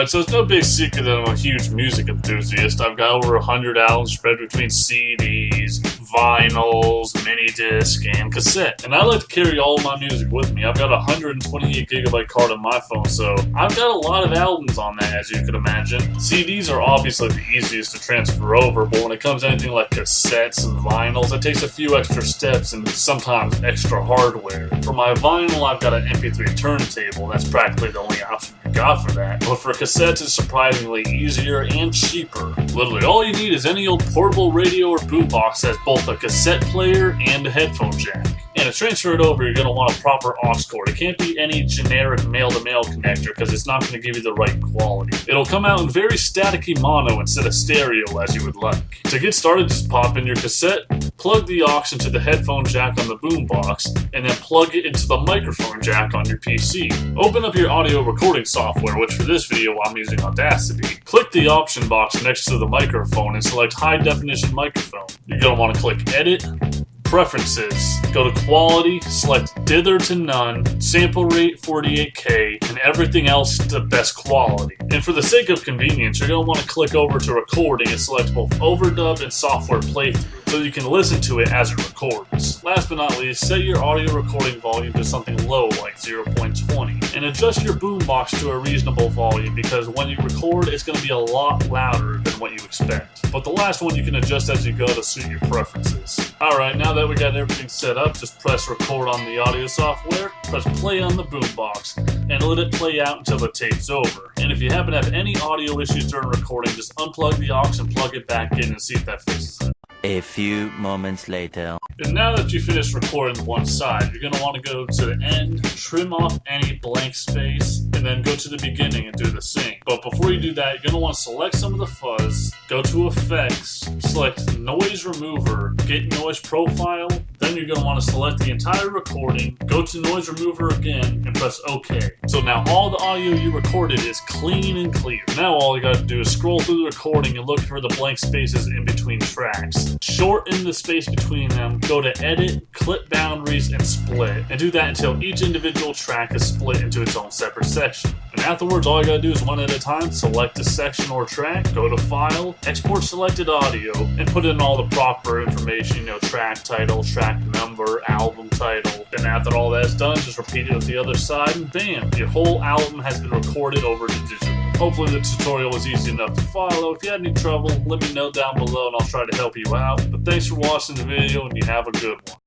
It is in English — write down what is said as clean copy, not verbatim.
So it's no big secret that I'm a huge music enthusiast. I've got over 100 albums spread between CDs, vinyls, mini disc, and cassette. And I like to carry all of my music with me. I've got a 128 gigabyte card on my phone, so I've got a lot of albums on that, as you could imagine. CDs are obviously the easiest to transfer over, but when it comes to anything like cassettes and vinyls, it takes a few extra steps and sometimes extra hardware. For my vinyl, I've got an MP3 turntable. That's practically the only option you got for that. But for cassettes, it's surprisingly easier and cheaper. Literally, all you need is any old portable radio or boombox that has both a cassette player and a headphone jack. And to transfer it over, you're going to want a proper aux cord. It can't be any generic male-to-male connector because it's not going to give you the right quality. It'll come out in very staticky mono instead of stereo as you would like. To get started, just pop in your cassette, plug the aux into the headphone jack on the boombox, and then plug it into the microphone jack on your PC. Open up your audio recording software, which for this video I'm using Audacity. Click the option box next to the microphone and select High Definition Microphone. You're going to want to click Edit, Preferences, go to Quality, select Dither to None, Sample Rate 48K, and everything else to Best Quality. And for the sake of convenience, you're going to want to click over to Recording and select both Overdub and Software Playthrough so you can listen to it as it records. Last but not least, set your audio recording volume to something low like 0.20 and adjust your boombox to a reasonable volume because when you record, it's going to be a lot louder than what you expect. But the last one you can adjust as you go to suit your preferences. Alright, now that we got everything set up, just press record on the audio software, press play on the boombox, and let it play out until the tape's over. And if you happen to have any audio issues during recording, just unplug the aux and plug it back in and see if that fixes it. A few moments later. And now that you finished recording one side, you're going to want to go to the end, trim off any blank space, and then go to the beginning and do the same. But before you do that, you're going to want to select some of the fuzz, go to Effects, select Noise Remover, get Noise Profile, then you're going to want to select the entire recording, go to Noise Remover again, and press OK. So now all the audio you recorded is clean and clear. Now all you got to do is scroll through the recording and look for the blank spaces in between tracks. Shorten the space between them, go to Edit, Clip Boundaries, and Split, and do that until each individual track is split into its own separate section. And afterwards, all you gotta do is one at a time, select a section or track, go to File, Export Selected Audio, and put in all the proper information, track title, track number, album title. Then after all that's done, just repeat it with the other side, and bam, your whole album has been recorded over to digital. Hopefully the tutorial was easy enough to follow. If you had any trouble, let me know down below and I'll try to help you out. But thanks for watching the video and you have a good one.